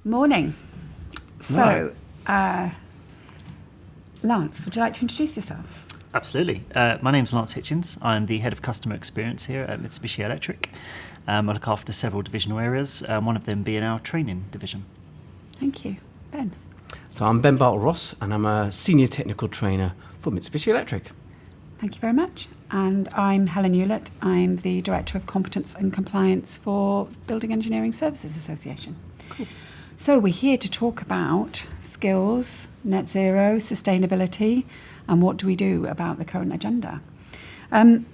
Morning. So, Lance, would you like to introduce yourself? Absolutely. My name's Lance Hitchens. I'm the Head of Customer Experience here at Mitsubishi Electric. I look after several divisional areas, one of them being our training division. Thank you. Ben? So I'm Ben Bartle-Ross, and I'm a Senior Technical Trainer for Mitsubishi Electric. Thank you very much. And I'm Helen Yeulet. I'm the Director of Competence and Compliance for Building Engineering Services Association. Cool. So we're here to talk about skills, net zero, sustainability, and what do we do about the current agenda.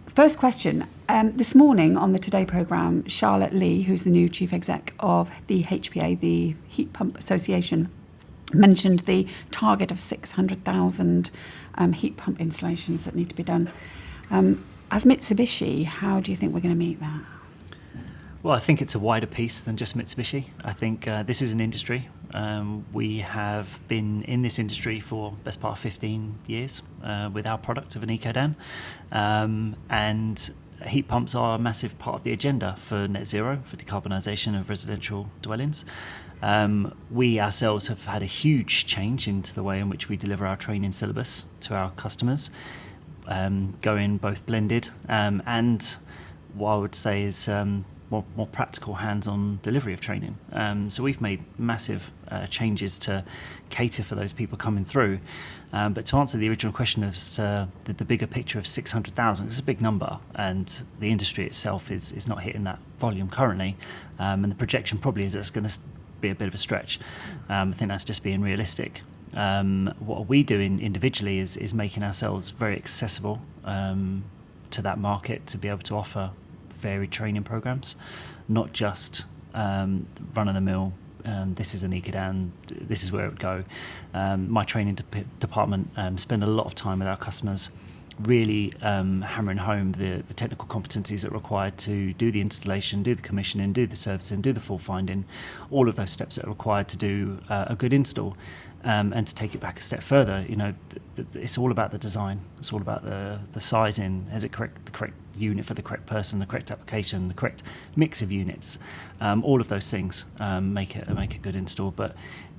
First question. This morning on the Today programme, Charlotte Lee, who's the new Chief Exec of the HPA, the Heat Pump Association, mentioned the target of 600,000 heat pump installations that need to be done. As Mitsubishi, how do you think we're going to meet that? Well, I think it's a wider piece than just Mitsubishi. I think this is an industry. We have been in this industry for the best part of 15 years with our product of an EcoDan. And heat pumps are a massive part of the agenda for net zero, for decarbonisation of residential dwellings. We ourselves have had a huge change into the way in which we deliver our training syllabus to our customers, going both blended and what I would say is more practical hands-on delivery of training. So we've made massive changes to cater for those people coming through. But to answer the original question of the bigger picture of 600,000, it's a big number, and the industry itself is not hitting that volume currently. And the projection probably is that it's going to be a bit of a stretch. I think that's just being realistic. What we do individually is making ourselves very accessible to that market to be able to offer varied training programs, not just run-of-the-mill. This is an EcoDan, this is where it would go. My training department spend a lot of time with our customers, really hammering home the technical competencies that are required to do the installation, do the commissioning, do the servicing, do the fault finding, all of those steps that are required to do a good install. And to take it back a step further, it's all about the design. It's all about the sizing. Is it the correct unit for the correct person, the correct application, the correct mix of units? All of those things make it a good install. But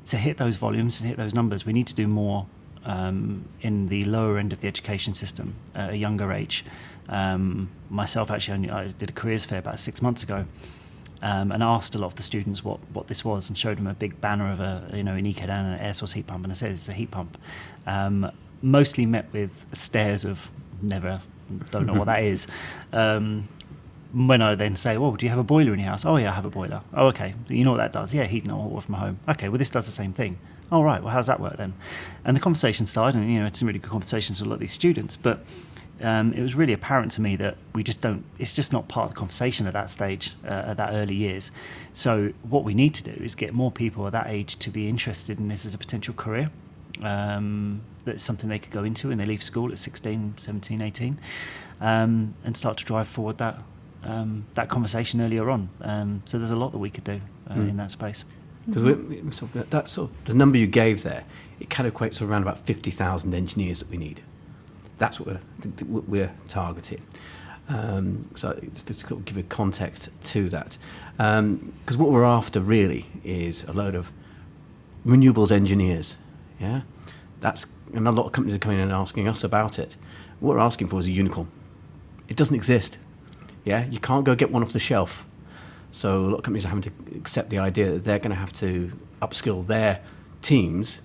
to hit those volumes and hit those numbers, we need to do more in the lower end of the education system at a younger age. Myself, actually, I did a careers fair about 6 months ago. And asked a lot of the students what this was, and showed them a big banner of an EcoDan and an air source heat pump, and I said it's a heat pump. Mostly met with stares of don't know what that is. When I then say, well, do you have a boiler in your house? Oh yeah, I have a boiler. Oh okay, you know what that does? Yeah, heating and hot water from home. Okay, well this does the same thing. Oh right, well how does that work then? And the conversation started, and it's some really good conversations with a lot of these students, but it was really apparent to me that we just don't, it's just not part of the conversation at that stage, at that early years. So what we need to do is get more people at that age to be interested in this as a potential career. That's something they could go into when they leave school at 16, 17, 18, and start to drive forward that conversation earlier on. So there's a lot that we could do in that space. Because that sort of the number you gave there, it kind of equates to around about 50,000 engineers that we need. That's what we're targeting. So just to give a context to that. Because what we're after really is a load of renewables engineers. Yeah, and a lot of companies are coming in and asking us about it. What we're asking for is a unicorn. It doesn't exist. Yeah, you can't go get one off the shelf. So a lot of companies are having to accept the idea that they're going to have to upskill their teams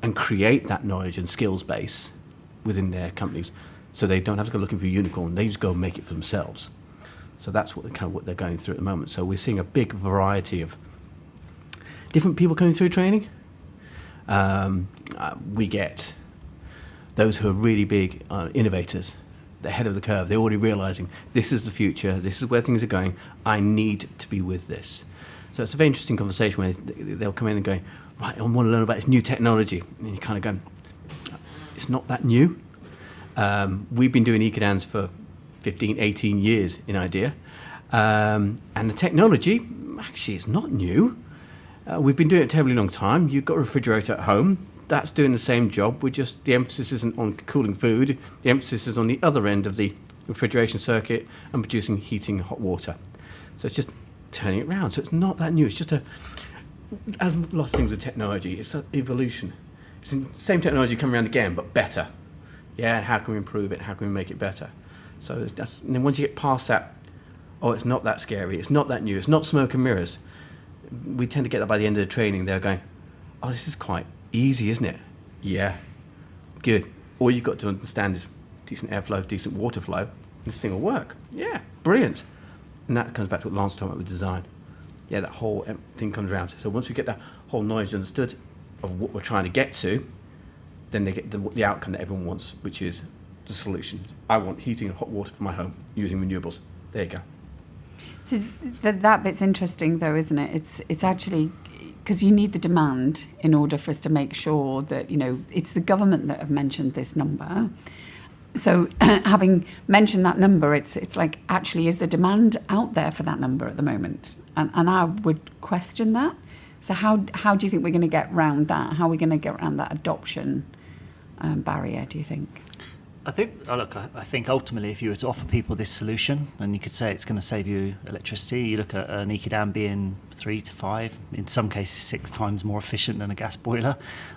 and create that knowledge and skills base within their companies, so they don't have to go looking for a unicorn. They just go and make it for themselves. So that's what they're going through at the moment. So we're seeing a big variety of different people coming through training. We get those who are really big innovators, they're ahead of the curve. They're already realizing this is the future. This is where things are going. I need to be with this. So it's a very interesting conversation where they'll come in and go, right, I want to learn about this new technology. And you kind of go, it's not that new. We've been doing EcoDans for 15, 18 years in idea. And the technology, actually, is not new. We've been doing it a terribly long time. You've got a refrigerator at home. That's doing the same job. The emphasis isn't on cooling food. The emphasis is on the other end of the refrigeration circuit and producing heating hot water. So it's just turning it around. So it's not that new. It's just as lots of things with technology, it's an evolution. It's the same technology coming around again, but better. Yeah, how can we improve it? How can we make it better? So and then once you get past that, oh, it's not that scary, it's not that new, it's not smoke and mirrors. We tend to get that by the end of the training, they're going, oh, this is quite easy, isn't it? Yeah, good. All you've got to understand is decent airflow, decent water flow, and this thing will work. Yeah, brilliant. And that comes back to what Lance talked about with design. Yeah, that whole thing comes around. So once we get that whole knowledge understood of what we're trying to get to, then they get the outcome that everyone wants, which is the solution. I want heating and hot water for my home using renewables. There you go. So that bit's interesting, though, isn't it? It's actually because you need the demand in order for us to make sure that, you know, it's the government that have mentioned this number. So having mentioned that number, it's like, actually, is the demand out there for that number at the moment? And I would question that. So how do you think we're going to get around that? How are we going to get around that adoption barrier, do you think? I think ultimately, if you were to offer people this solution, and you could say it's going to save you electricity, you look at an EcoDam being 3 to 5, in some cases 6 times more efficient than a gas boiler.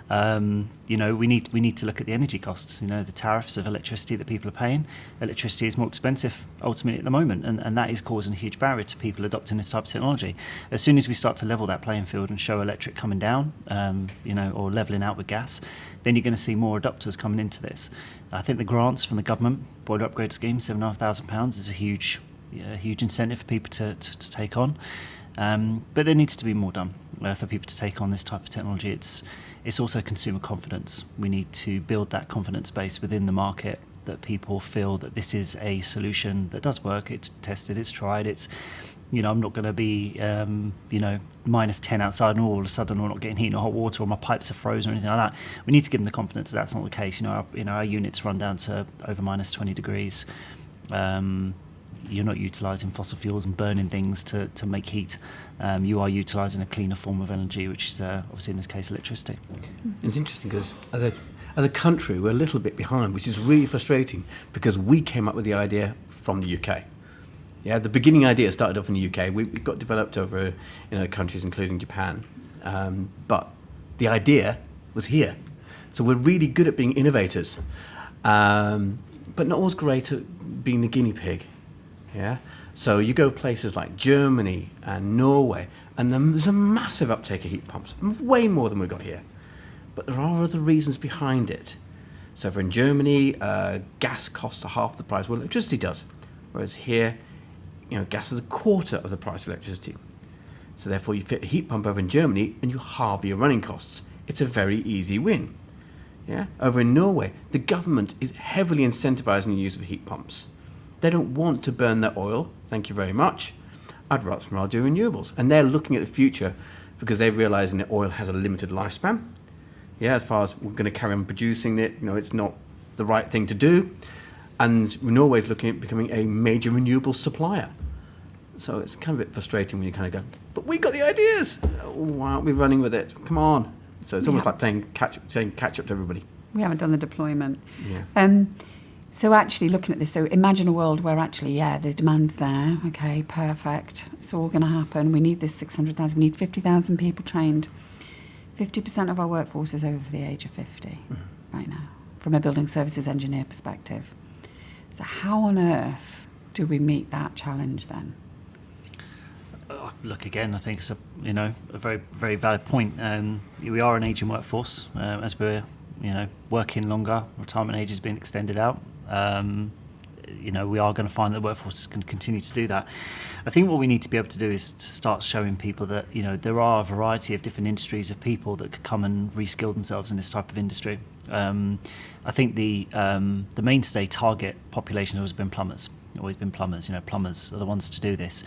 You know, we need to look at the energy costs. You know, the tariffs of electricity that people are paying. Electricity is more expensive ultimately at the moment, and that is causing a huge barrier to people adopting this type of technology. As soon as we start to level that playing field and show electric coming down, you know, or leveling out with gas, then you're going to see more adopters coming into this. I think the grants from the government, boiler upgrade scheme, £7,500 is a huge incentive for people to take on. But there needs to be more done for people to take on this type of technology. It's also consumer confidence. We need to build that confidence base within the market that people feel that this is a solution that does work. It's tested, it's tried, it's, you know, I'm not going to be, you know, minus 10 outside and all of a sudden we're not getting heat or hot water or my pipes are frozen or anything like that. We need to give them the confidence that that's not the case. You know, our units run down to over minus 20 degrees. You're not utilising fossil fuels and burning things to make heat. You are utilising a cleaner form of energy, which is obviously in this case electricity. It's interesting because as a country we're a little bit behind, which is really frustrating because we came up with the idea from the UK. Yeah, the beginning idea started off in the UK. We got developed over in other countries, including Japan. But the idea was here. So we're really good at being innovators, but not always great at being the guinea pig. Yeah. So you go places like Germany and Norway, and there's a massive uptake of heat pumps, way more than we've got here. But there are other reasons behind it. So for in Germany, gas costs are half the price what electricity does, whereas here, you know, gas is a quarter of the price of electricity. So therefore you fit a heat pump over in Germany and you halve your running costs. It's a very easy win. Yeah? Over in Norway, the government is heavily incentivizing the use of heat pumps. They don't want to burn their oil, thank you very much. I'd rather do renewables. And they're looking at the future because they're realizing that oil has a limited lifespan. Yeah, as far as we're going to carry on producing it, you know, it's not the right thing to do. And Norway's looking at becoming a major renewable supplier. So it's kind of a bit frustrating when you kind of go, but we got the ideas. Why aren't we running with it? Come on. So it's almost like saying catch up to everybody. We haven't done the deployment. Yeah. So actually looking at this, so imagine a world where actually, yeah, the demand's there. Okay, perfect. It's all going to happen. We need this 600,000. We need 50,000 people trained. 50% of our workforce is over the age of 50 right now, from a building services engineer perspective. So how on earth do we meet that challenge then? Look, again, I think it's a very, very valid point. We are an ageing workforce as we're, you know, working longer. Retirement age is being extended out. You know, we are going to find that the workforce is going to continue to do that. I think what we need to be able to do is to start showing people that, you know, there are a variety of different industries of people that could come and reskill themselves in this type of industry. I think the mainstay target population has always been plumbers. You know, plumbers are the ones to do this.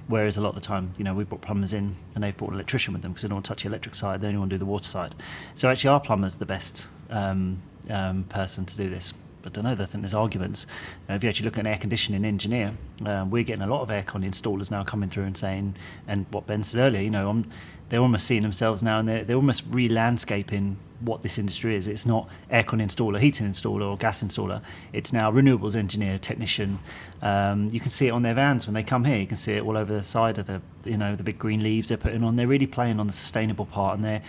Whereas a lot of the time, you know, we brought plumbers in and they've brought an electrician with them because they don't want to touch the electric side, they only want to do the water side. So actually our plumber's the best person to do this. But I don't know, I think there's arguments. If you actually look at an air conditioning engineer, we're getting a lot of aircon installers now coming through and saying, and what Ben said earlier, you know, they're almost seeing themselves now and they're almost re-landscaping what this industry is. It's not aircon installer, heating installer, or gas installer. It's now renewables engineer, technician. You can see it on their vans when they come here. You can see it all over the side of the big green leaves they're putting on. They're really playing on the sustainable part, and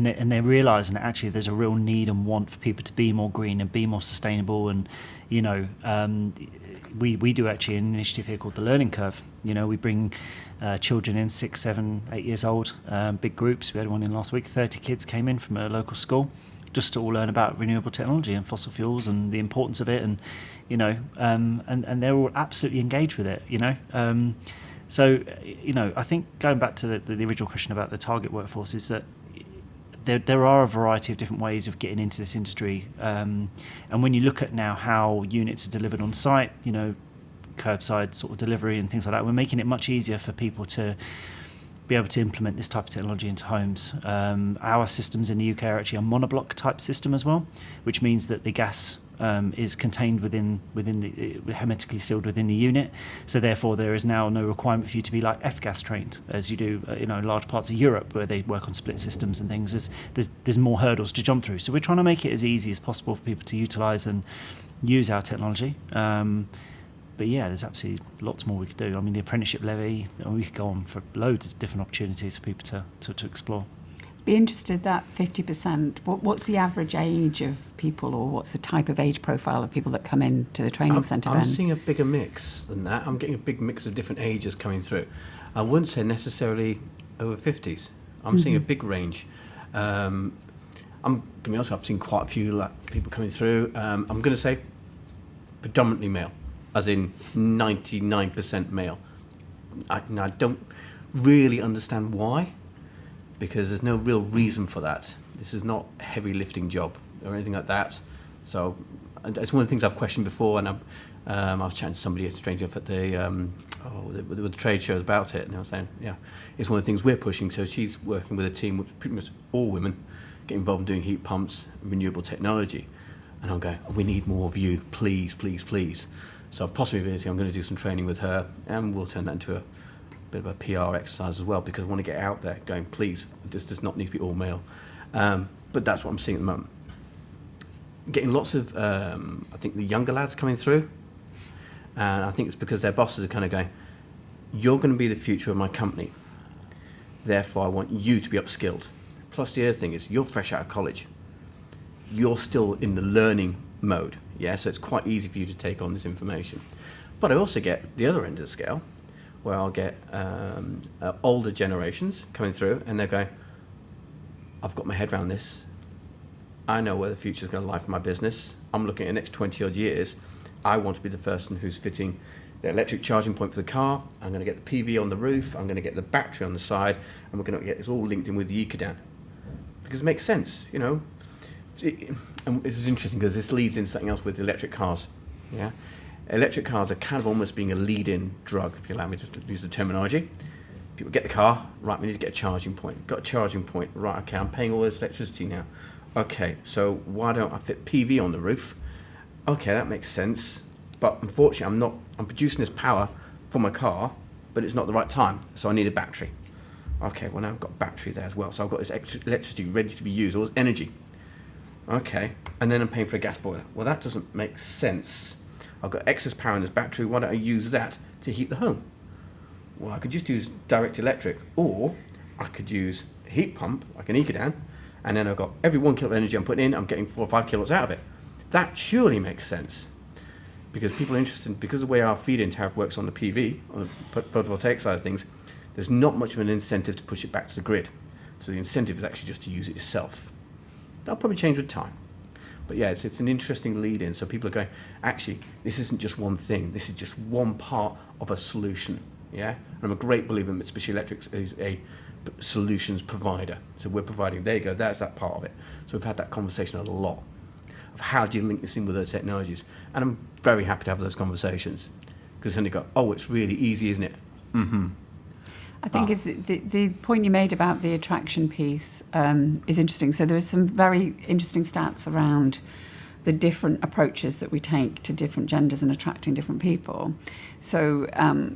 they're realising that actually there's a real need and want for people to be more green and be more sustainable. And we do actually an initiative here called the Learning Curve. We bring children in 6, 7, 8 years old, big groups. We had one in last week. 30 kids came in from a local school just to all learn about renewable technology and fossil fuels and the importance of it, and and they're all absolutely engaged with it. So I think going back to the original question about the target workforce is that there are a variety of different ways of getting into this industry, and when you look at now how units are delivered on site, curbside sort of delivery and things like that, we're making it much easier for people to be able to implement this type of technology into homes. Our systems in the UK are actually a monoblock type system as well, which means that the gas is contained within the hermetically sealed within the unit. So therefore, there is now no requirement for you to be like F-gas trained, as you do in large parts of Europe where they work on split systems and things. There's more hurdles to jump through. So we're trying to make it as easy as possible for people to utilise and use our technology. But yeah, there's absolutely lots more we could do. I mean, the apprenticeship levy, we could go on for loads of different opportunities for people to explore. Be interested that 50%, what's the average age of people, or what's the type of age profile of people that come into the training centre then? I'm seeing a bigger mix than that. I'm getting a big mix of different ages coming through. I wouldn't say necessarily over 50s. I'm seeing a big range. I'm going to be honest, I've seen quite a few people coming through. I'm going to say predominantly male, as in 99% male. I don't really understand why, because there's no real reason for that. This is not a heavy lifting job or anything like that. So it's one of the things I've questioned before, and I was chatting to somebody, a stranger, at the trade shows about it, and I was saying, yeah, it's one of the things we're pushing. So she's working with a team with pretty much all women, get involved in doing heat pumps, renewable technology. And I'm going, we need more of you, please, please, please. So possibility, I'm going to do some training with her, and we'll turn that into a bit of a PR exercise as well, because I want to get out there going, please, this does not need to be all male. But that's what I'm seeing at the moment. Getting lots of, I think, the younger lads coming through, and I think it's because their bosses are kind of going, you're going to be the future of my company, therefore I want you to be upskilled. Plus the other thing is, you're fresh out of college. You're still in the learning mode, yeah, so it's quite easy for you to take on this information. But I also get the other end of the scale, where I'll get older generations coming through, and they're going, I've got my head around this. I know where the future is going to lie for my business. I'm looking at the next 20 odd years. I want to be the person who's fitting the electric charging point for the car. I'm going to get the PV on the roof. I'm going to get the battery on the side, and we're going to get this all linked in with the Ecodan, because it makes sense, and this is interesting because this leads in something else with electric cars. Yeah, electric cars are kind of almost being a lead-in drug, if you allow me to use the terminology. People get the car, right, we need to get a charging point. Got a charging point, right, okay, I'm paying all this electricity now. Okay, so why don't I fit PV on the roof? Okay, that makes sense. But unfortunately, I'm producing this power for my car, but it's not the right time, so I need a battery. Okay, well now I've got battery there as well, so I've got this extra electricity ready to be used, all this energy. Okay, and then I'm paying for a gas boiler. Well, that doesn't make sense. I've got excess power in this battery, why don't I use that to heat the home? Well, I could just use direct electric, or I could use a heat pump, like an Ecodan, and then I've got every 1 kilowatt of energy I'm putting in, I'm getting 4 or 5 kilowatts out of it. That surely makes sense, because people are interested, because of the way our feed-in tariff works on the PV, on the photovoltaic side of things, there's not much of an incentive to push it back to the grid. So the incentive is actually just to use it yourself. That'll probably change with time. But yeah, it's an interesting lead-in. So people are going, actually, this isn't just one thing. This is just one part of a solution. Yeah, and I'm a great believer in Mitsubishi Electric is a solutions provider. So we're providing, there you go, that's that part of it. So we've had that conversation a lot of how do you link this in with those technologies. And I'm very happy to have those conversations, because then they go, oh, it's really easy, isn't it? Mm-hmm. I think is the point you made about the attraction piece is interesting. So there are some very interesting stats around the different approaches that we take to different genders and attracting different people. So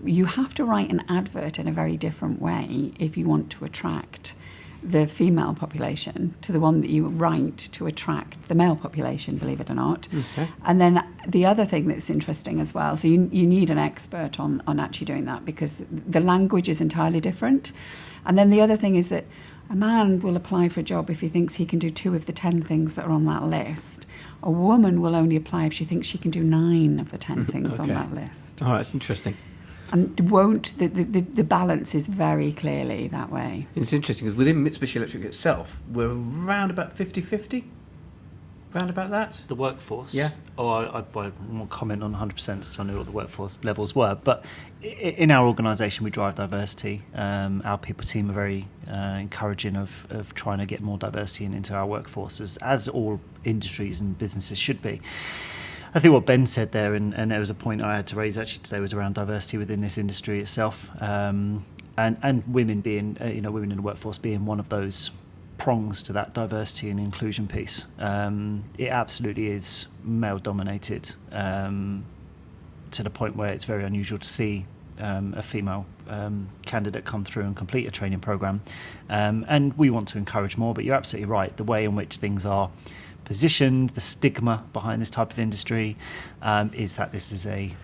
you have to write an advert in a very different way if you want to attract the female population to the one that you write to attract the male population, believe it or not. Okay. And then the other thing that's interesting as well, so you need an expert on actually doing that, because the language is entirely different. And then the other thing is that a man will apply for a job if he thinks he can do 2 of the 10 things that are on that list. A woman will only apply if she thinks she can do 9 of the 10 things on that list. Oh, that's interesting. And the balance is very clearly that way. It's interesting because within Mitsubishi Electric itself, we're around about 50-50? Round about that? The workforce? Yeah. I won't comment on 100% as to I know what the workforce levels were, but in our organisation we drive diversity. Our people team are very encouraging of trying to get more diversity into our workforces, as all industries and businesses should be. I think what Ben said there, and there was a point I had to raise actually today, was around diversity within this industry itself, and women being, women in the workforce being one of those prongs to that diversity and inclusion piece. It absolutely is male dominated, to the point where it's very unusual to see a female candidate come through and complete a training program, and we want to encourage more. But you're absolutely right, the way in which things are positioned, the stigma behind this type of industry, is that this is a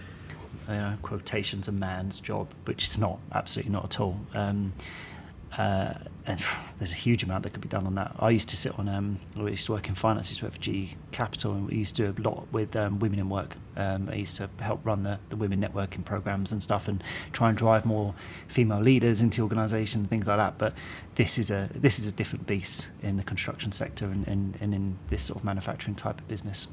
quotations a man's job, which it's not, absolutely not at all. And there's a huge amount that could be done on that. I used to sit on, I used to work in finance, I used to work for GE Capital, and we used to do a lot with women in work. I used to help run the women networking programs and stuff, and try and drive more female leaders into organisations and things like that. But this is a different beast in the construction sector and in this sort of manufacturing type of business.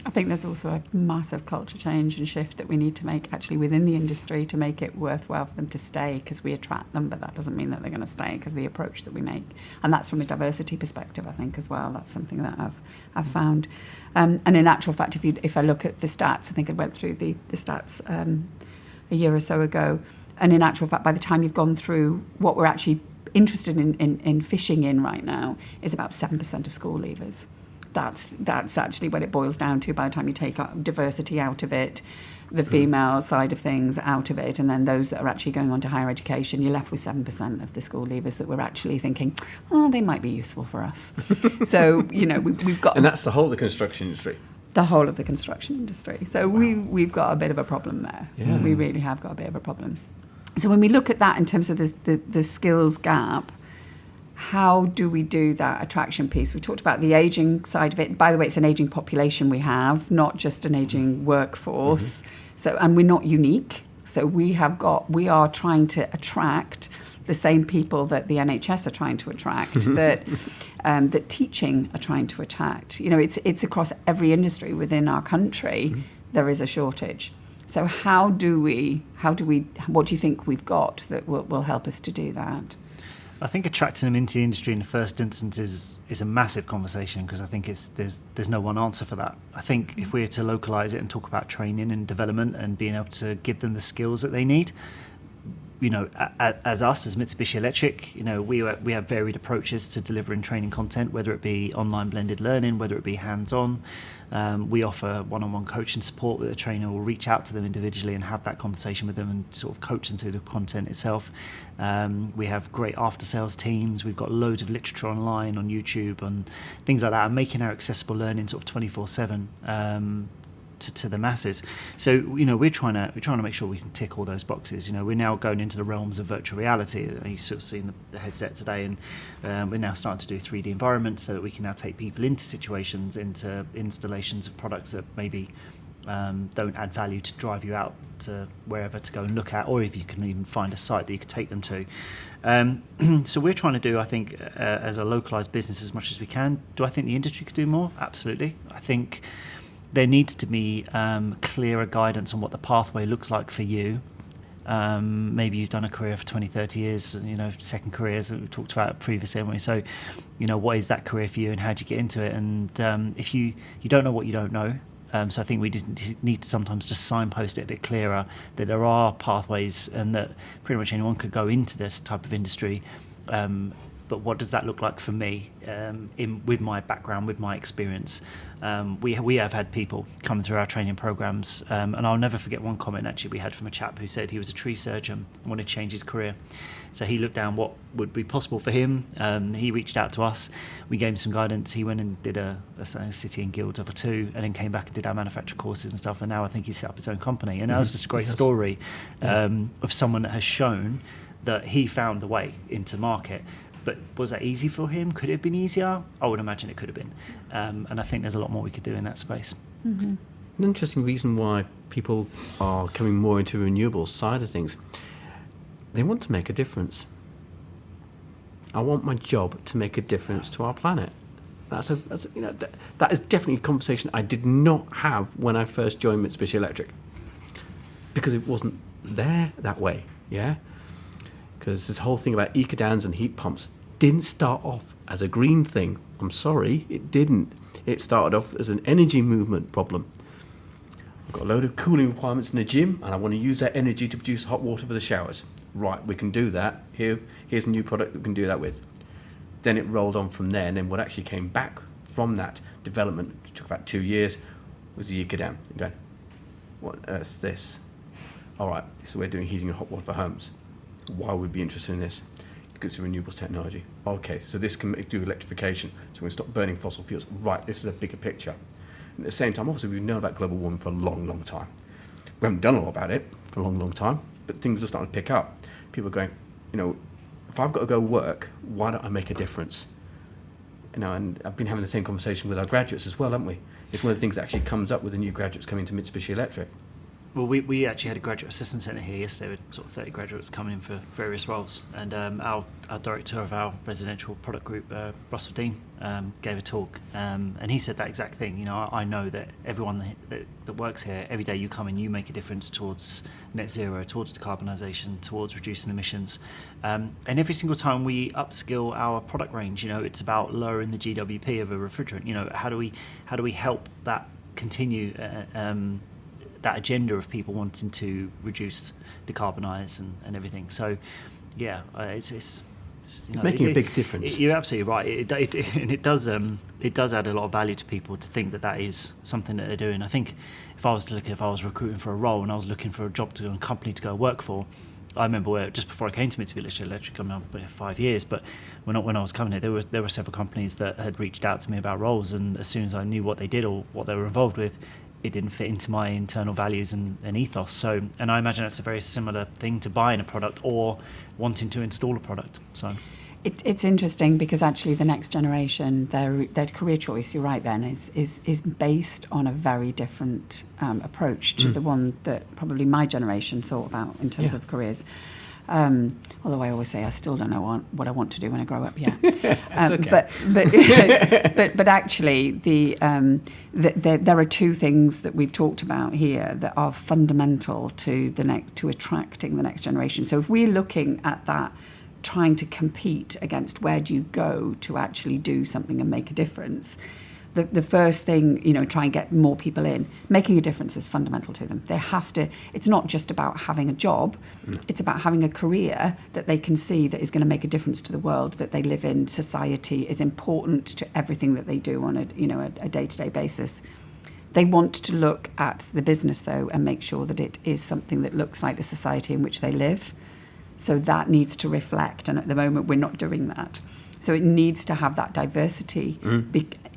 I think there's also a massive culture change and shift that we need to make actually within the industry to make it worthwhile for them to stay, because we attract them, but that doesn't mean that they're going to stay because of the approach that we make. And that's from a diversity perspective, I think, as well. That's something that I've found. And in actual fact, if I look at the stats, I think I went through the stats a year or so ago, and in actual fact, by the time you've gone through what we're actually interested in fishing in right now is about 7% of school leavers. That's actually what it boils down to by the time you take diversity out of it, the female side of things out of it, and then those that are actually going on to higher education, you're left with 7% of the school leavers that we're actually thinking, they might be useful for us. So, we've got... And that's the whole of the construction industry. The whole of the construction industry. So wow. we've got a bit of a problem there. Yeah. We really have got a bit of a problem. So when we look at that in terms of the skills gap, how do we do that attraction piece? We talked about the ageing side of it. By the way, it's an ageing population we have, not just an ageing workforce. Mm-hmm. So, and we're not unique. So we are trying to attract the same people that the NHS are trying to attract, that teaching are trying to attract. It's across every industry within our country. Mm-hmm. There is a shortage. So what do you think we've got that will help us to do that? I think attracting them into the industry in the first instance is a massive conversation, because I think there's no one answer for that. I think if we were to localise it and talk about training and development and being able to give them the skills that they need, as Mitsubishi Electric, we have varied approaches to delivering training content, whether it be online blended learning, whether it be hands-on. We offer one-on-one coaching support where the trainer will reach out to them individually and have that conversation with them and sort of coach them through the content itself. We have great after-sales teams. We've got loads of literature online on YouTube and things like that, and making our accessible learning sort of 24/7 to the masses. So we're trying to make sure we can tick all those boxes. We're now going into the realms of virtual reality. You sort of seen the headset today, and we're now starting to do 3D environments so that we can now take people into situations, into installations of products that maybe don't add value to drive you out to wherever to go and look at, or if you can even find a site that you could take them to. So we're trying to do, I think, as a localised business as much as we can. Do I think the industry could do more? Absolutely. I think there needs to be clearer guidance on what the pathway looks like for you. Maybe you've done a career for 20, 30 years, second careers that we talked about previously, haven't we? So, what is that career for you and how do you get into it? And if you don't know what you don't know, so I think we just need to sometimes just signpost it a bit clearer that there are pathways and that pretty much anyone could go into this type of industry. but what does that look like for me with my background, with my experience? We have had people coming through our training programs, and I'll never forget one comment actually we had from a chap who said he was a tree surgeon and wanted to change his career. So he looked down what would be possible for him. He reached out to us. We gave him some guidance. He went and did a City and Guild level 2, and then came back and did our manufacturer courses and stuff. And now I think he's set up his own company. And that was just a great story of someone that has shown that he found the way into market. But was that easy for him? Could it have been easier? I would imagine it could have been. And I think there's a lot more we could do in that space. An interesting reason why people are coming more into renewables side of things. They want to make a difference. I want my job to make a difference to our planet. That is definitely a conversation I did not have when I first joined Mitsubishi Electric, because it wasn't there that way. Yeah, because this whole thing about ecodowns and heat pumps didn't start off as a green thing. I'm sorry, it didn't. It started off as an energy movement problem. I've got a load of cooling requirements in the gym, and I want to use that energy to produce hot water for the showers. Right, we can do that. Here's a new product we can do that with. Then it rolled on from there, and then what actually came back from that development, which took about 2 years, was the ecodown. Going, what on earth's this? All right, so we're doing heating and hot water for homes. Why would we be interested in this? Because it's a renewables technology. Okay, so this can do electrification. So we're going to stop burning fossil fuels. Right, this is a bigger picture. And at the same time, obviously, we've known about global warming for a long, long time. We haven't done a lot about it for a long, long time, but things are starting to pick up. People are going, if I've got to go work, why don't I make a difference? And I've been having the same conversation with our graduates as well, haven't we? It's one of the things that actually comes up with the new graduates coming to Mitsubishi Electric. Well, we actually had a graduate assessment centre here yesterday with sort of 30 graduates coming in for various roles. And our director of our residential product group, Russell Dean, gave a talk. And he said that exact thing. I know that everyone that works here, every day you come in, you make a difference towards net zero, towards decarbonisation, towards reducing emissions. And every single time we upskill our product range, it's about lowering the GWP of a refrigerant. How do we help that continue that agenda of people wanting to reduce, decarbonise and everything. So, yeah, it's making a big difference. You're absolutely right. It does add a lot of value to people to think that is something that they're doing. I think if I was recruiting for a role and I was looking for a job a company to go work for, I remember just before I came to Mitsubishi Electric, I'm now 5 years, but when I was coming here, there were several companies that had reached out to me about roles, and as soon as I knew what they did or what they were involved with, it didn't fit into my internal values and ethos. So, and I imagine that's a very similar thing to buying a product or wanting to install a product. So, it's interesting because actually the next generation, their career choice, you're right, Ben, is based on a very different approach to the one that probably my generation thought about in terms of careers. Although I always say I still don't know what I want to do when I grow up yet. Okay. But actually, there are two things that we've talked about here that are fundamental to attracting the next generation. So if we're looking at that, trying to compete against where do you go to actually do something and make a difference, the first thing, try and get more people in. Making a difference is fundamental to them. They have to, it's not just about having a job, it's about having a career that they can see that is going to make a difference to the world that they live in. Society is important to everything that they do on a day-to-day basis. They want to look at the business, though, and make sure that it is something that looks like the society in which they live. So that needs to reflect, and at the moment we're not doing that. So it needs to have that diversity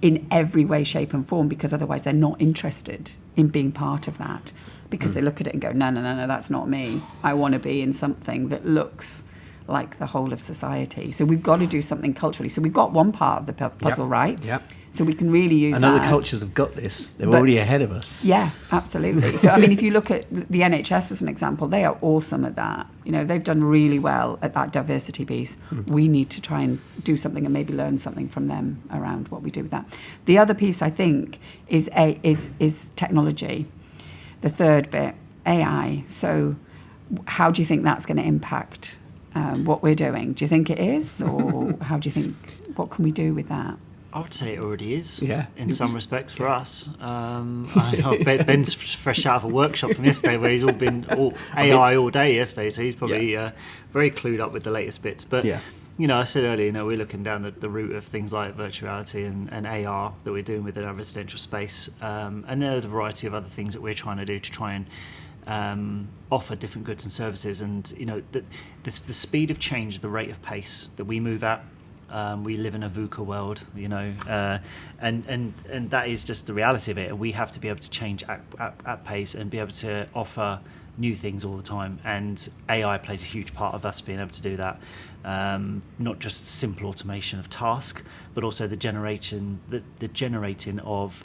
in every way, shape and form, because otherwise they're not interested in being part of that, because they look at it and go, no, that's not me. I want to be in something that looks like the whole of society. So we've got to do something culturally. So we've got one part of the puzzle, right? Yep. So we can really use that. I know the cultures have got this. They're already ahead of us. Yeah, absolutely. So, I mean, if you look at the NHS as an example, they are awesome at that. They've done really well at that diversity piece. We need to try and do something and maybe learn something from them around what we do with that. The other piece, I think, is technology. The third bit, AI. So how do you think that's going to impact what we're doing? Do you think it is? Or how do you think, what can we do with that? I would say it already is, yeah, in some respects for us. I know Ben's fresh out of a workshop from yesterday where he's AI all day yesterday, so he's probably very clued up with the latest bits. But I said earlier, we're looking down the route of things like virtual reality and AR that we're doing within our residential space. And there are a variety of other things that we're trying to do to try and offer different goods and services. And, the speed of change, the rate of pace that we move at. We live in a VUCA world, and that is just the reality of it. And we have to be able to change at pace and be able to offer new things all the time. And AI plays a huge part of us being able to do that. Not just simple automation of task, but also the generating of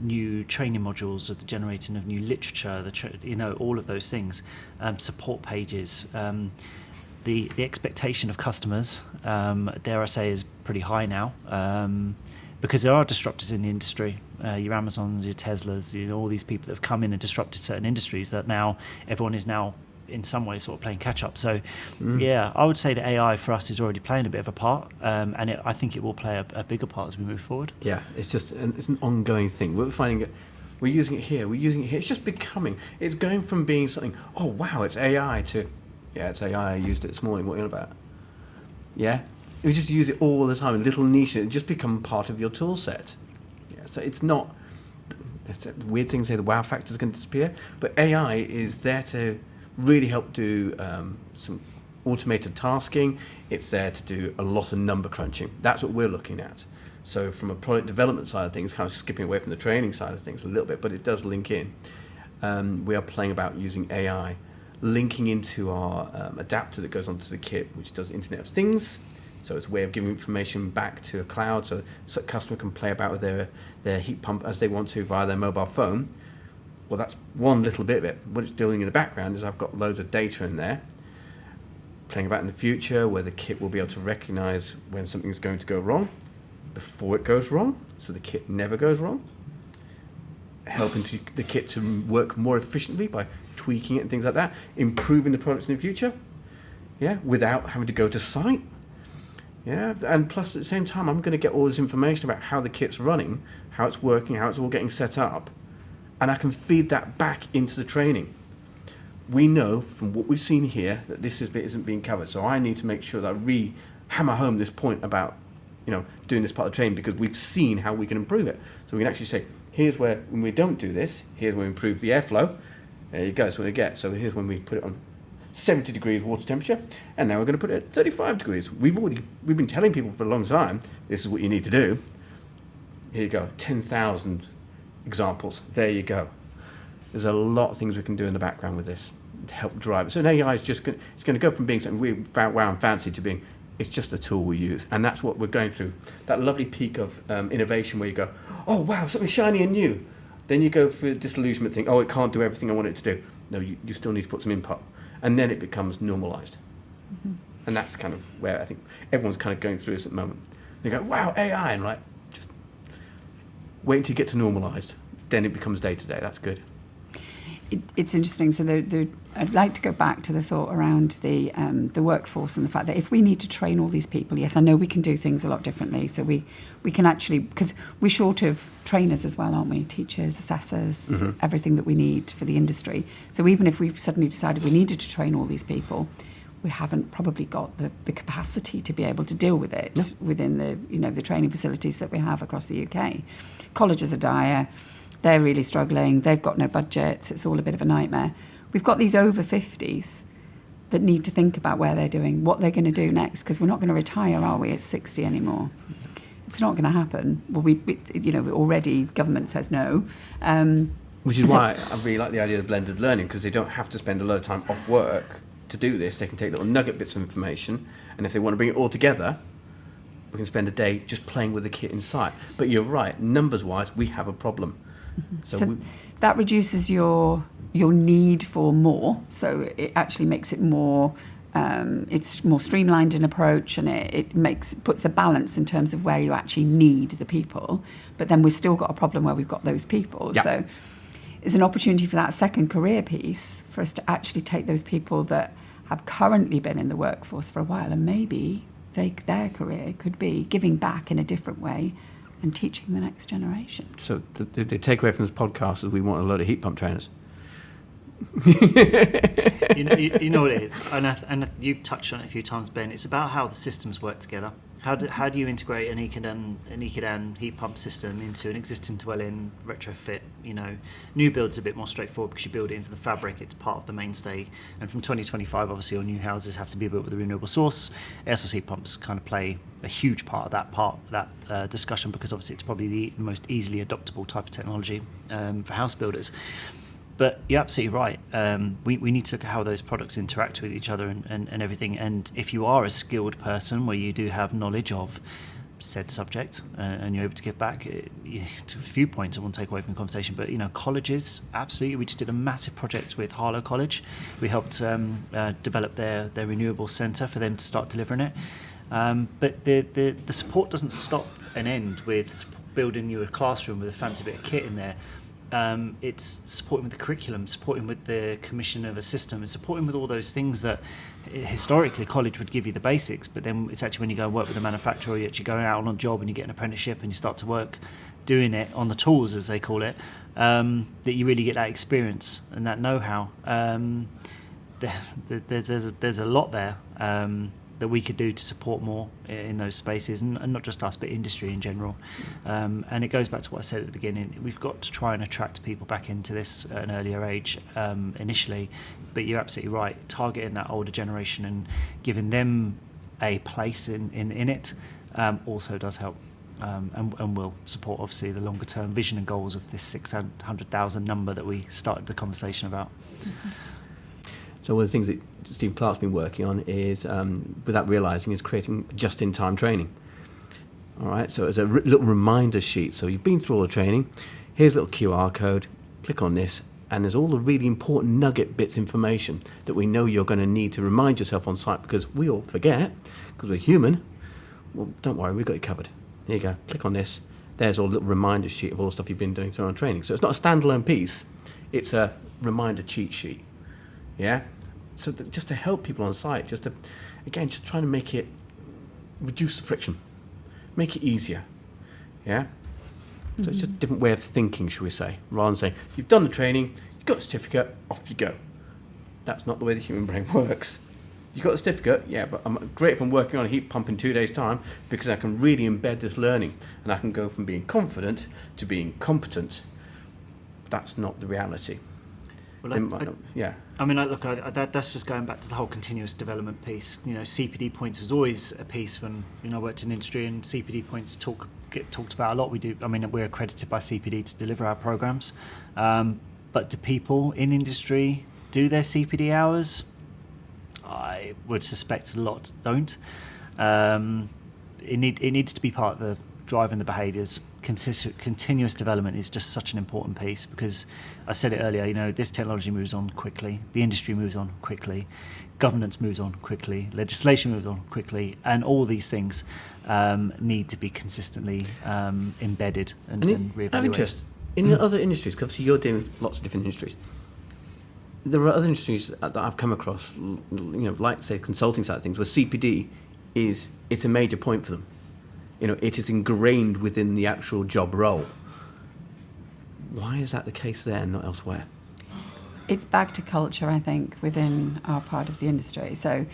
new training modules, or the generating of new literature, all of those things, support pages. The expectation of customers, dare I say, is pretty high now, because there are disruptors in the industry. Your Amazons, your Teslas, all these people that have come in and disrupted certain industries that now everyone is now in some way sort of playing catch up. So, I would say that AI for us is already playing a bit of a part, and I think it will play a bigger part as we move forward. Yeah, it's an ongoing thing. We're finding it. We're using it here. It's just becoming. It's going from being something. Oh wow, it's AI to. Yeah, it's AI. I used it this morning. What are you on about? Yeah, we just use it all the time in little niches. It just become part of your tool set. Yeah, so it's not. It's a weird thing to say the wow factor is going to disappear, but AI is there to really help do some automated tasking. It's there to do a lot of number crunching. That's what we're looking at. So from a product development side of things, kind of skipping away from the training side of things a little bit, but it does link in. We are playing about using AI. Linking into our adapter that goes onto the kit, which does Internet of Things. So it's a way of giving information back to a cloud, so a customer can play about with their heat pump as they want to via their mobile phone. Well, that's one little bit of it. What it's doing in the background is I've got loads of data in there, playing about in the future, where the kit will be able to recognise when something's going to go wrong before it goes wrong, so the kit never goes wrong. Helping the kit to work more efficiently by tweaking it and things like that, improving the products in the future, without having to go to site, and plus at the same time I'm going to get all this information about how the kit's running, how it's working, how it's all getting set up, and I can feed that back into the training. We know from what we've seen here that this bit isn't being covered, so I need to make sure that I hammer home this point about doing this part of the training, because we've seen how we can improve it. So we can actually say, here's where when we don't do this, here's where we improve the airflow. There you go, that's what we get. So here's when we put it on 70 degrees water temperature, and now we're going to put it at 35 degrees. We've been telling people for a long time, this is what you need to do. Here you go, 10,000 examples. There you go. There's a lot of things we can do in the background with this to help drive it. So an AI is just going to go from being something we wow and fancy to being, it's just a tool we use. And that's what we're going through. That lovely peak of innovation where you go, oh wow, something shiny and new. Then you go for a disillusionment thing, it can't do everything I want it to do. No, you still need to put some input. And then it becomes normalised. Mm-hmm. And that's kind of where I think everyone's kind of going through this at the moment. They go, wow, AI, and just wait until you get to normalised. Then it becomes day-to-day. That's good. It's interesting. So I'd like to go back to the thought around the workforce and the fact that if we need to train all these people, yes, I know we can do things a lot differently. So we can actually, because we're short of trainers as well, aren't we? Teachers, assessors, everything that we need for the industry. So even if we suddenly decided we needed to train all these people, we haven't probably got the capacity to be able to deal with it within the training facilities that we have across the UK. Colleges are dire. They're really struggling. They've got no budgets. It's all a bit of a nightmare. We've got these over 50s that need to think about where they're doing, what they're going to do next, because we're not going to retire, are we, at 60 anymore? It's not going to happen. Well, we already, government says no. Which is why I really like the idea of blended learning, because they don't have to spend a lot of time off work to do this. They can take little nugget bits of information, and if they want to bring it all together, we can spend a day just playing with the kit inside. But you're right, numbers-wise, we have a problem. So that reduces your need for more. So it actually makes it more. It's more streamlined in approach, and it puts the balance in terms of where you actually need the people. But then we've still got a problem where we've got those people. Yep. So it's an opportunity for that second career piece for us to actually take those people that have currently been in the workforce for a while, and maybe their career could be giving back in a different way and teaching the next generation. So the takeaway from this podcast is we want a load of heat pump trainers. You know what it is, and you've touched on it a few times, Ben. It's about how the systems work together. How do you integrate an Ecodan heat pump system into an existing dwelling, retrofit? New build's a bit more straightforward because you build it into the fabric. It's part of the mainstay. And from 2025, obviously, all new houses have to be built with a renewable source. Air source heat pumps kind of play a huge part of that discussion, because obviously it's probably the most easily adoptable type of technology for house builders. But you're absolutely right. We need to look at how those products interact with each other and everything. And if you are a skilled person where you do have knowledge of said subject and you're able to give back, to a few points I won't take away from the conversation, but colleges, absolutely. We just did a massive project with Harlow College. We helped develop their renewable centre for them to start delivering it. But the support doesn't stop and end with building you a classroom with a fancy bit of kit in there. It's supporting with the curriculum, supporting with the commission of a system, and supporting with all those things that historically college would give you the basics, but then it's actually when you go and work with a manufacturer, you're actually going out on a job and you get an apprenticeship and you start to work doing it on the tools, as they call it, that you really get that experience and that know-how. There's a lot there that we could do to support more in those spaces, and not just us, but industry in general. And it goes back to what I said at the beginning. We've got to try and attract people back into this at an earlier age initially, but you're absolutely right. Targeting that older generation and giving them a place in it also does help, and will support, obviously, the longer term vision and goals of this 600,000 number that we started the conversation about. Mm-hmm. So one of the things that Steve Clark's been working on is, without realising, is creating just-in-time training. All right, so as a little reminder sheet. So you've been through all the training. Here's a little QR code. Click on this, and there's all the really important nugget bits information that we know you're going to need to remind yourself on site, because we all forget, because we're human. Well, don't worry, we've got you covered. Here you go. Click on this. There's all a little reminder sheet of all the stuff you've been doing through on training. So it's not a standalone piece. It's a reminder cheat sheet. Yeah? So just to help people on site, just trying to make it, reduce the friction, make it easier. Yeah? So it's just a different way of thinking, shall we say, rather than saying, you've done the training, you've got the certificate, off you go. That's not the way the human brain works. You've got the certificate, yeah, but I'm great if I'm working on a heat pump in 2 days' time, because I can really embed this learning, and I can go from being confident to being competent. That's not the reality. Well, that's just going back to the whole continuous development piece. CPD points was always a piece when I worked in industry, and CPD points get talked about a lot. We're accredited by CPD to deliver our programs, but do people in industry do their CPD hours? I would suspect a lot don't. It needs to be part of the driving the behaviours. Continuous development is just such an important piece, because I said it earlier, this technology moves on quickly, the industry moves on quickly, governance moves on quickly, legislation moves on quickly, and all these things need to be consistently embedded and reevaluated. I'm interested in the other industries, because obviously you're dealing with lots of different industries. There are other industries that I've come across, like, say, consulting side of things, where CPD it's a major point for them. It is ingrained within the actual job role. Why is that the case there and not elsewhere? It's back to culture, I think, within our part of the industry. So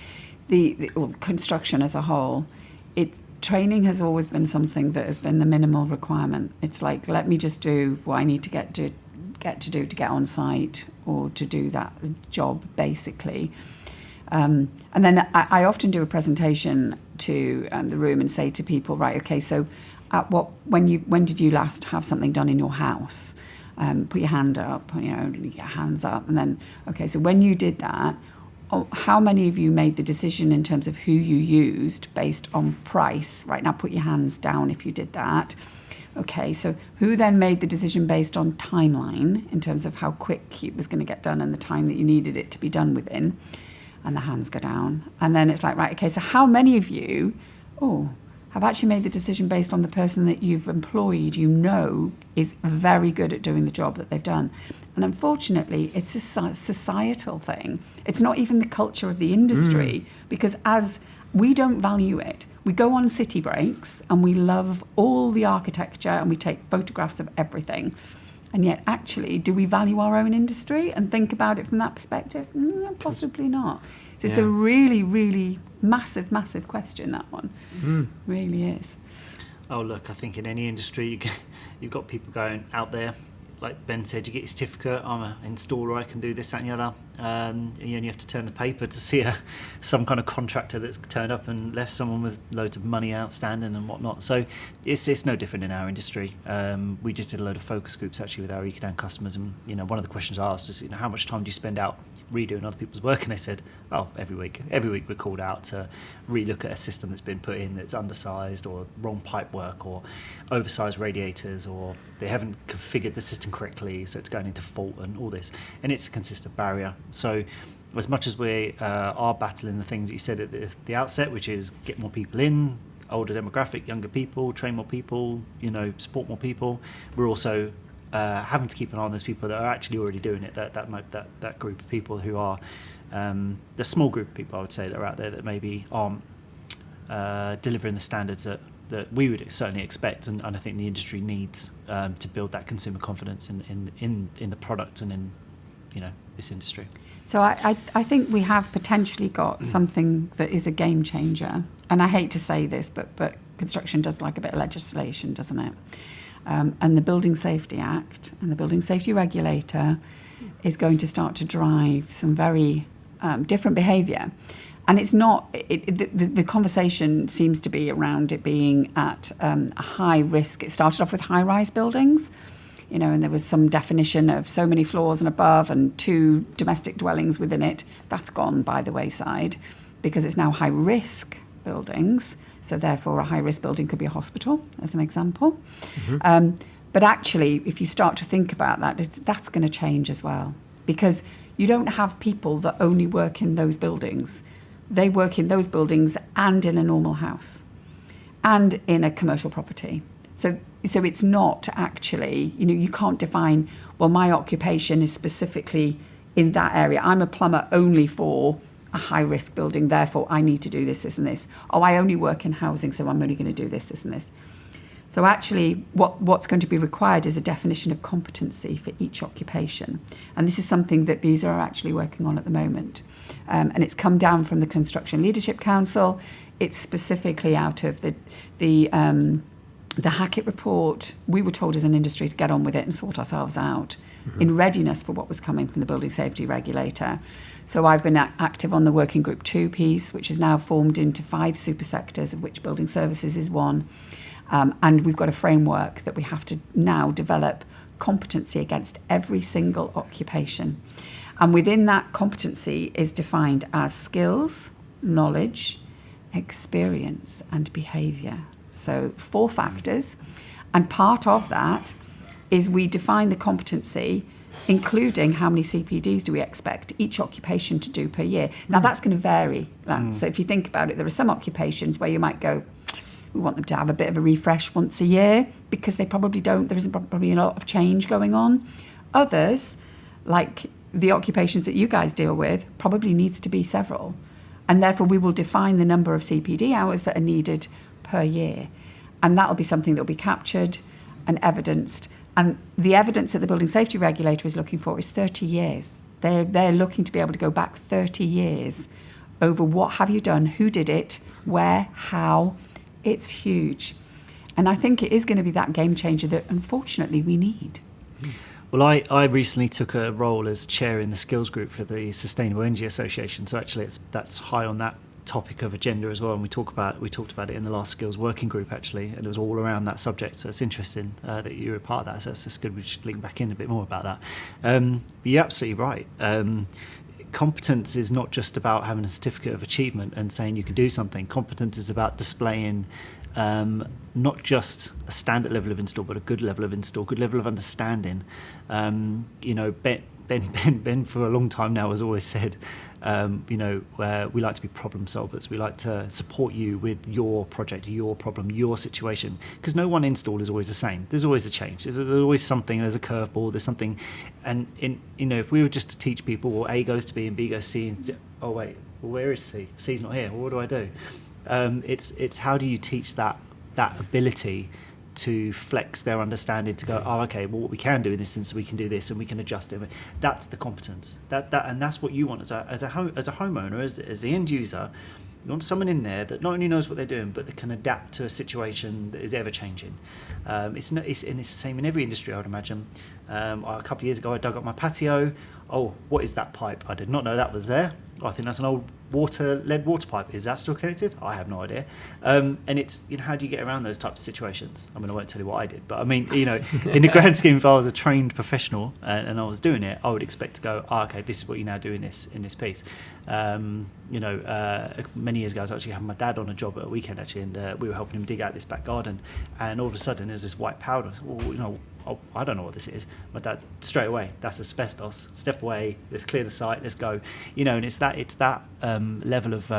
the construction as a whole, training has always been something that has been the minimal requirement. It's like, let me just do what I need to get to get on site or to do that job, basically. And then I often do a presentation to the room and say to people, right, okay, so when did you last have something done in your house? Put your hand up, your hands up, and then, okay, so when you did that, how many of you made the decision in terms of who you used based on price? Right, now put your hands down if you did that. Okay, so who then made the decision based on timeline in terms of how quick it was going to get done and the time that you needed it to be done within? And the hands go down. And then it's like, right, okay, so how many of you have actually made the decision based on the person that you've employed, is very good at doing the job that they've done? And unfortunately, it's a societal thing. It's not even the culture of the industry, because as we don't value it. We go on city breaks and we love all the architecture and we take photographs of everything. And yet, actually, do we value our own industry and think about it from that perspective? Possibly not. So it's a really, really massive, massive question, that one. Really is. Oh, look, I think in any industry, you've got people going out there, like Ben said, you get your certificate, I'm an installer, I can do this, that and the other. And you only have to turn the paper to see some kind of contractor that's turned up and left someone with loads of money outstanding and whatnot. So it's no different in our industry. We just did a load of focus groups actually with our Ecodan customers, and one of the questions I asked is, how much time do you spend out redoing other people's work? And they said, every week we're called out to relook at a system that's been put in that's undersized, or wrong pipe work, or oversized radiators, or they haven't configured the system correctly, so it's going into fault and all this. And it's a consistent barrier. So as much as we are battling the things that you said at the outset, which is get more people in, older demographic, younger people, train more people, support more people, we're also having to keep an eye on those people that are actually already doing it, that group of people who are the small group of people, I would say, that are out there that maybe aren't delivering the standards that we would certainly expect, and I think the industry needs to build that consumer confidence in the product and in this industry. So I think we have potentially got something that is a game changer, and I hate to say this, but construction does like a bit of legislation, doesn't it? And the Building Safety Act and the Building Safety Regulator is going to start to drive some very different behaviour. And it's not, the conversation seems to be around it being at a high risk. It started off with high-rise buildings, and there was some definition of so many floors and above and 2 domestic dwellings within it. That's gone by the wayside because it's now high-risk buildings. So therefore, a high-risk building could be a hospital, as an example. But actually, if you start to think about that, that's going to change as well. Because you don't have people that only work in those buildings. They work in those buildings and in a normal house and in a commercial property. So it's not actually, you can't define, well, my occupation is specifically in that area. I'm a plumber only for a high-risk building, therefore I need to do this, this and this. Oh, I only work in housing, so I'm only going to do this, this and this. So actually what's going to be required is a definition of competency for each occupation. And this is something that BESA are actually working on at the moment. And it's come down from the Construction Leadership Council. It's specifically out of the Hackett report. We were told as an industry to get on with it and sort ourselves out in readiness for what was coming from the Building Safety Regulator. So I've been active on the Working Group 2 piece, which is now formed into 5 super sectors, of which building services is one. And we've got a framework that we have to now develop competency against every single occupation. And within that competency is defined as skills, knowledge, experience, and behaviour. So 4 factors. And part of that is we define the competency, including how many CPDs do we expect each occupation to do per year. Now, that's going to vary. So if you think about it, there are some occupations where you might go, we want them to have a bit of a refresh once a year because they probably don't. There isn't probably a lot of change going on. Others, like the occupations that you guys deal with, probably needs to be several. And therefore, we will define the number of CPD hours that are needed per year. And that will be something that will be captured and evidenced. And the evidence that the Building Safety Regulator is looking for is 30 years. They're looking to be able to go back 30 years over what have you done, who did it, where, how. It's huge. And I think it is going to be that game changer that, unfortunately, we need. Well, I recently took a role as chair in the skills group for the Sustainable Energy Association. So actually, that's high on that topic of agenda as well. And we talked about it in the last skills working group, actually, and it was all around that subject. So it's interesting that you were a part of that. So it's good we should link back in a bit more about that. But you're absolutely right. Competence is not just about having a certificate of achievement and saying you can do something. Competence is about displaying not just a standard level of install, but a good level of install, good level of understanding. Ben for a long time now has always said, we like to be problem solvers. We like to support you with your project, your problem, your situation, because no one install is always the same. There's always a change. There's always something. There's a curveball. There's something, and if we were just to teach people, well, A goes to B and B goes to C, and oh wait, well, where is C? C's not here. Well, what do I do? It's how do you teach that ability to flex their understanding to go, oh, okay, well, what we can do in this instance, we can do this and we can adjust it. That's the competence. And that's what you want as a homeowner, as the end user. You want someone in there that not only knows what they're doing, but that can adapt to a situation that is ever changing. It's the same in every industry, I would imagine. A couple of years ago, I dug up my patio. Oh, what is that pipe? I did not know that was there. I think that's an old lead water pipe. Is that still connected? I have no idea. And it's, how do you get around those types of situations? I mean, I won't tell you what I did, but I mean, in the grand scheme, if I was a trained professional and I was doing it, I would expect to go, okay, this is what you now do in this piece. Many years ago, I was actually having my dad on a job at a weekend actually, and we were helping him dig out this back garden, and all of a sudden there's this white powder. I don't know what this is. My dad straight away, that's asbestos. Step away. Let's clear the site. Let's go. And it's that level of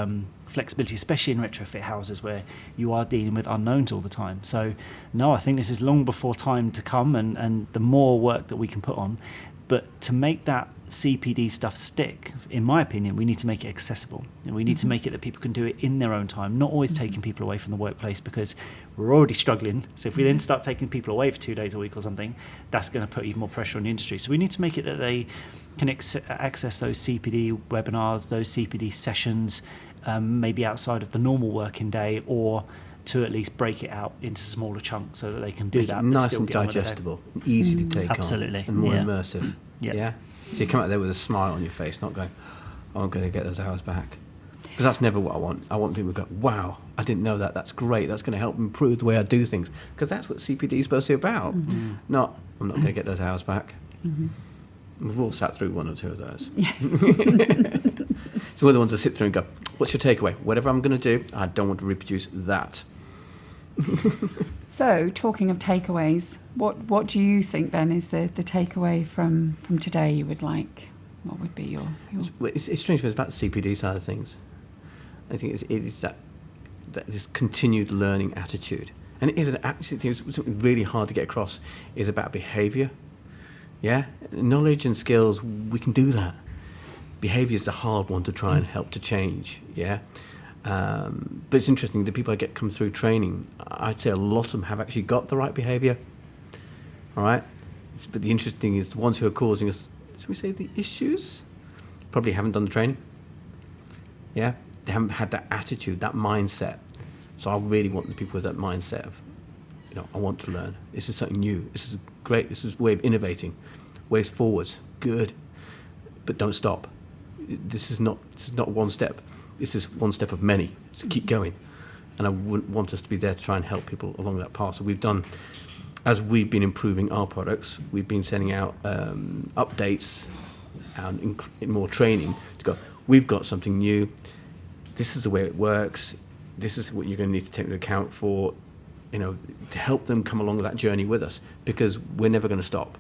flexibility, especially in retrofit houses where you are dealing with unknowns all the time. So, no, I think this is long before time to come, and the more work that we can put on. But to make that CPD stuff stick, in my opinion, we need to make it accessible. And we need to make it that people can do it in their own time, not always taking people away from the workplace, because we're already struggling. So if we then start taking people away for 2 days a week or something, that's going to put even more pressure on the industry. So we need to make it that they can access those CPD webinars, those CPD sessions, maybe outside of the normal working day, or to at least break it out into smaller chunks so that they can do that. Nice and digestible, easy to take Absolutely. on, and more immersive. Yeah. So you come out there with a smile on your face, not going, oh, I'm going to get those hours back. Because that's never what I want. I want people to go, wow, I didn't know that. That's great. That's going to help improve the way I do things. Because that's what CPD is supposed to be about. Mm-hmm. Not, I'm not going to get those hours back. Mm-hmm. We've all sat through 1 or 2 of those. Yeah. So we're the ones that sit through and go, what's your takeaway? Whatever I'm going to do, I don't want to reproduce that. So, talking of takeaways, what do you think then is the takeaway from today you would like? What would be your... It's strange, but it's about the CPD side of things. I think it is that this continued learning attitude. And it is something really hard to get across, is about behaviour. Yeah? Knowledge and skills, we can do that. Behaviour is the hard one to try and help to change. Yeah? But it's interesting, the people I get come through training, I'd say a lot of them have actually got the right behaviour. All right? But the interesting is the ones who are causing us, should we say, the issues, probably haven't done the training. Yeah? They haven't had that attitude, that mindset. So I really want the people with that mindset of, I want to learn. This is something new. This is great. This is a way of innovating. Ways forwards. Good. But don't stop. This is not one step. This is one step of many. So keep going. And I wouldn't want us to be there to try and help people along that path. So we've done, as we've been improving our products, we've been sending out updates and more training to go, we've got something new. This is the way it works. This is what you're going to need to take into account for, to help them come along that journey with us, because we're never going to stop.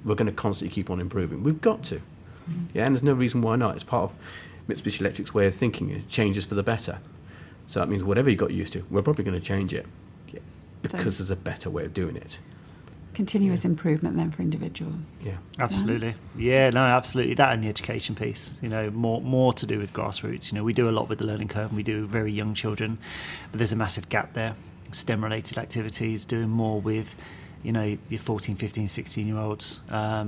We're going to constantly keep on improving. We've got to. Yeah, and there's no reason why not. It's part of Mitsubishi Electric's way of thinking. It changes for the better. So that means whatever you got used to, we're probably going to change it because there's a better way of doing it. Continuous improvement then for individuals. Yeah, absolutely. Yeah, no, absolutely. That and the education piece, more to do with grassroots. We do a lot with the learning curve, and we do very young children, but there's a massive gap there. STEM-related activities, doing more with, your 14, 15, 16-year-olds,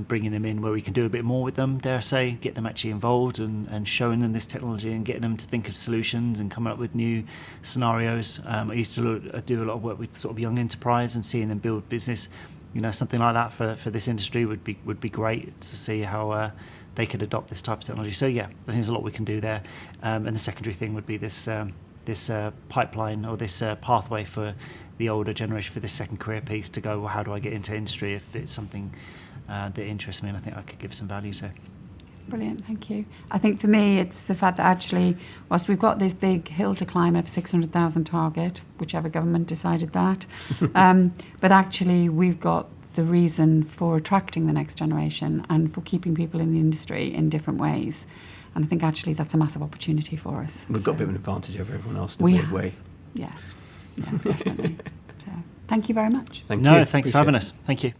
bringing them in where we can do a bit more with them, dare I say, get them actually involved and showing them this technology and getting them to think of solutions and coming up with new scenarios. I used to do a lot of work with sort of young enterprise and seeing them build business. Something like that for this industry would be great to see how they could adopt this type of technology. So yeah, I think there's a lot we can do there. And the secondary thing would be this pipeline or this pathway for the older generation for this second career piece to go, well, how do I get into industry if it's something that interests me and I think I could give some value to. Brilliant, thank you. I think for me it's the fact that actually, whilst we've got this big hill to climb of 600,000 target, whichever government decided that, but actually we've got the reason for attracting the next generation and for keeping people in the industry in different ways. And I think actually that's a massive opportunity for us. We've got a bit of an advantage over everyone else in a weird way. Yeah, definitely. So, thank you very much. Thank you. Thanks for having us. Thank you.